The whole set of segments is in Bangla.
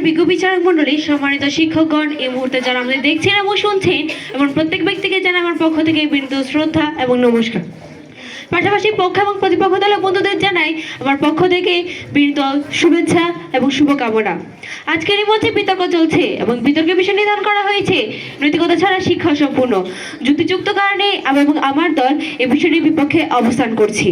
বিজ্ঞ বিচারক মন্ডলী, সম্মানিত শিক্ষকগণ, এই মুহূর্তে যারা আমাদের দেখছেন এবং শুনছেন এবং প্রত্যেক ব্যক্তিকে জানাই আমার পক্ষ থেকে বিনীত শ্রদ্ধা এবং নমস্কার। পাশাপাশি পক্ষ এবং প্রতিপক্ষ দলের বন্ধুদের জানাই আমার পক্ষ থেকে বিনীত শুভেচ্ছা এবং শুভকামনা। আজকের এই মঞ্চে বিতর্ক চলছে এবং বিতর্কের বিষয় নির্ধারণ করা হয়েছে নৈতিকতা ছাড়া শিক্ষা সম্পূর্ণ। যুক্তিযুক্ত কারণে আমি এবং আমার দল এই বিষয়টির বিপক্ষে অবস্থান করছি।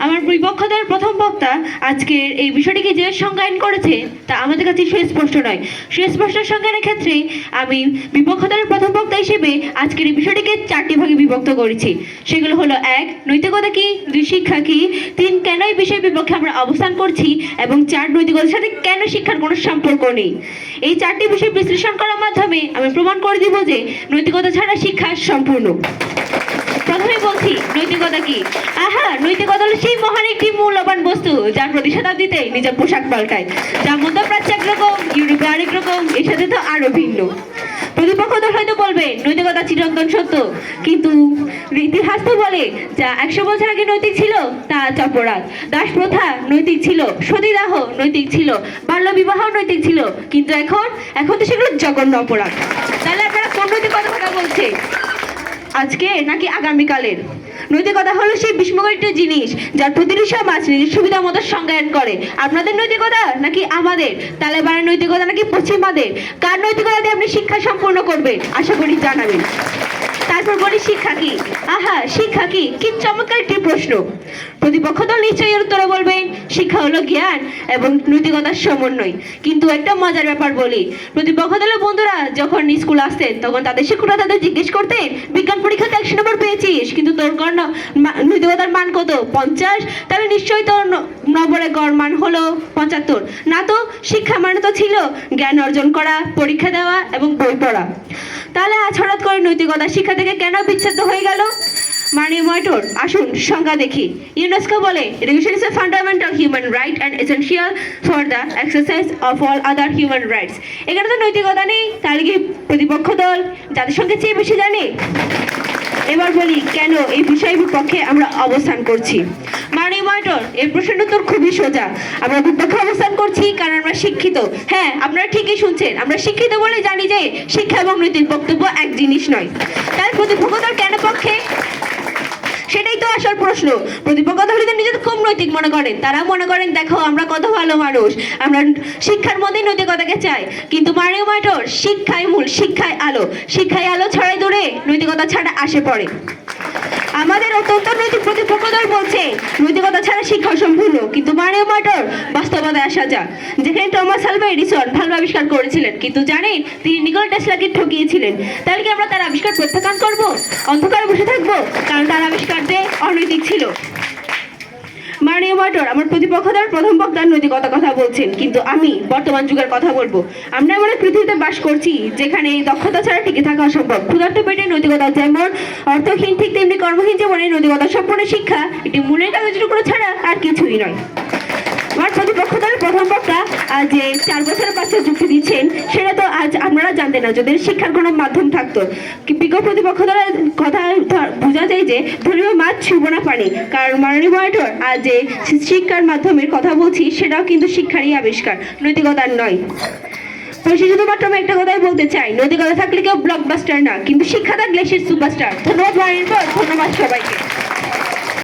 আমার বিপক্ষ দলের প্রথম বক্তা আজকের এই বিষয়টিকে যে সংজ্ঞায়ন করেছে তা আমাদের কাছে সুস্পষ্ট নয়। সুস্পষ্ট সংজ্ঞায়নের ক্ষেত্রে আমি বিপক্ষ দলের প্রথম বক্তা হিসেবে আজকের এই বিষয়টিকে 4টি ভাগে বিভক্ত করেছি। সেগুলো হলো 1. নৈতিকতা কি, 2. শিক্ষা কি, 3. কেন এই বিষয়ের বিপক্ষে আমরা অবস্থান করছি, এবং 4. নৈতিকতার সাথে কেন শিক্ষার কোনো সম্পর্ক নেই। এই 4টি বিষয় বিশ্লেষণ করার মাধ্যমে আমি প্রমাণ করে দিব যে নৈতিকতা ছাড়া শিক্ষা সম্পূর্ণ। প্রথমে বলছি নৈতিকতা কি। নৈতিকতা হলো সেই মহান একটি মূল্যবান বস্তু যার প্রতি শতাব্দীতে নিজের পোশাক পাল্টায়, যার মধ্যপ্রাচ্য একরকম, ইউরোপে আরেক রকম, এর সাথে তো আরো ভিন্ন। প্রতিপক্ষ দল হয়তো বলবে নৈতিকতা চিরন্তন সত্য, কিন্তু ইতিহাস তো বলে যা 100 বছর আগে নৈতিক ছিল তা আজ অপরাধ। দাস প্রথা নৈতিক ছিল, সতীদাহ নৈতিক ছিল, বাল্য বিবাহ নৈতিক ছিল, কিন্তু এখন তো সেগুলো জঘন্য অপরাধ। তাহলে আপনারা কোন নৈতিকতার কথা বলছে, আজকে নাকি আগামীকালের? নৈতিকতা হলো সেই বিস্ময়কর জিনিস যার প্রতিটি সমাজ নিজের সুবিধা মতো সংজ্ঞায়ন করে। আপনাদের নৈতিকতা নাকি আমাদের? তালেবানের নৈতিকতা নাকি পশ্চিমাদের? কার নৈতিকতা দিয়ে আপনি শিক্ষা সম্পূর্ণ করবেন? আশা করি জানাবেন। তারপর বলি শিক্ষা কি। শিক্ষা কি? কি চমৎকার একটি প্রশ্ন। প্রতিপক্ষ দল নিশ্চয়ই এর উত্তরে বলবেন শিক্ষা হলো জ্ঞান এবং নৈতিকতার সমন্বয়। কিন্তু একটা মজার ব্যাপার বলি, প্রতিপক্ষ দলের বন্ধুরা যখন স্কুল আসতেন তখন তাদের শিক্ষকরা তাদের জিজ্ঞেস করতেন বিজ্ঞান পরীক্ষাতে 100 নম্বর পেয়েছিস, কিন্তু তোর গড় নৈতিকতার মান কত? 50। তাহলে নিশ্চয়ই তোর নম্বরের গড় মান হলো 75। না তো, শিক্ষা মানে তো ছিল জ্ঞান অর্জন করা, পরীক্ষা দেওয়া এবং বই পড়া। তাহলে আজ হঠাৎ করে নৈতিকতা শিক্ষা থেকে কেন বিচ্ছেদ হয়ে গেল? মাননীয় মডারেটর, আসুন সংজ্ঞা দেখি। ইউনেস্কো বলে education is a fundamental human right and essential for the exercise of all other human rights. এখানে তো নৈতিকতা নেই, তাহলে কি প্রতিপক্ষ দল যাদের সঙ্গে চেয়ে বেশি জানে? এবার বলি কেন এই বিষয়ের বিপক্ষে আমরা অবস্থান করছি। মাননীয় মডারেটর, এই প্রশ্নটা তো খুবই সোজা। আমরা বিপক্ষে অবস্থান করছি কারণ আমরা শিক্ষিত। হ্যাঁ, আপনারা ঠিকই শুনছেন, আমরা শিক্ষিত বলে জানি যে শিক্ষা এবং নৈতিক বক্তব্য এক জিনিস নয়। তাই প্রতিপক্ষ দল কেন পক্ষে, সেটাই তো আসল প্রশ্ন। প্রতিপক্ষ দল নিজেদের খুব নৈতিক মনে করেন। তারা মনে করেন দেখো আমরা কত ভালো মানুষ, আমরা শিক্ষার মধ্যে নৈতিকতাকে চাই। কিন্তু মাননীয় মডারেটর, শিক্ষাই মূল, শিক্ষায় আলো, শিক্ষায় আলো ছড়াই দূরে নৈতিকতা ছাড়া আসে পড়ে। আমাদের অত্যন্ত নৈতিক প্রতিপক্ষ দল বলছে নৈতিকতা ছাড়া শিক্ষা সম্পূর্ণ, কিন্তু মাননীয় মডারেটর বাস্তবতায় আসা যাক। যেখানে টমাস আলভা এডিসন ভালো আবিষ্কার করেছিলেন, কিন্তু জানেন তিনি নিকোলা টেসলাকে ঠকিয়েছিলেন। তাহলে কি আমরা তার আবিষ্কার প্রত্যাখ্যান করবো, অন্ধকারে বসে থাকবো কারণ তার আবিষ্কার যে অনৈতিক ছিল? মাননীয় মডারেটর, আমার প্রতিপক্ষ দল প্রথম বক্তার নৈতিকতার কথা বলছেন, কিন্তু আমি বর্তমান যুগের কথা বলবো। আমরা এমন পৃথিবীতে বাস করছি যেখানে দক্ষতা ছাড়া টিকে থাকা অসম্ভব। ক্ষুধার্ত পেটে নৈতিকতা যেমন অর্থহীন, ঠিক তেমনি কর্মহীন জীবনে নৈতিকতা সম্পূর্ণ শিক্ষা একটি মূলের কাগজের টুকরো ছাড়া আর কিছুই নয়। আমার প্রতিপক্ষ দলের প্রথম বক্তা যে 4 বছরের পাশে যুক্তি দিচ্ছেন, সেটা তো আজ আপনারা জানতেন না যদি শিক্ষার কোনো মাধ্যম থাকতো। বিজ্ঞ প্রতিপক্ষ দলের কথা বোঝা যায় যে ধর্মীয় মাছ ছুঁব না পানি, কারণ মাননীয় মডারেটর আজ যে শিক্ষার মাধ্যমের কথা বলছি সেটাও কিন্তু শিক্ষারই আবিষ্কার, নৈতিকতার নয়। শুধুমাত্র আমি একটা কথাই বলতে চাই, নৈতিকতা থাকলে কেউ ব্লকবাস্টার না, কিন্তু শিক্ষা থাকলে সে সুপারস্টার। ধন্যবাদ মাননীয়, ধন্যবাদ সবাইকে।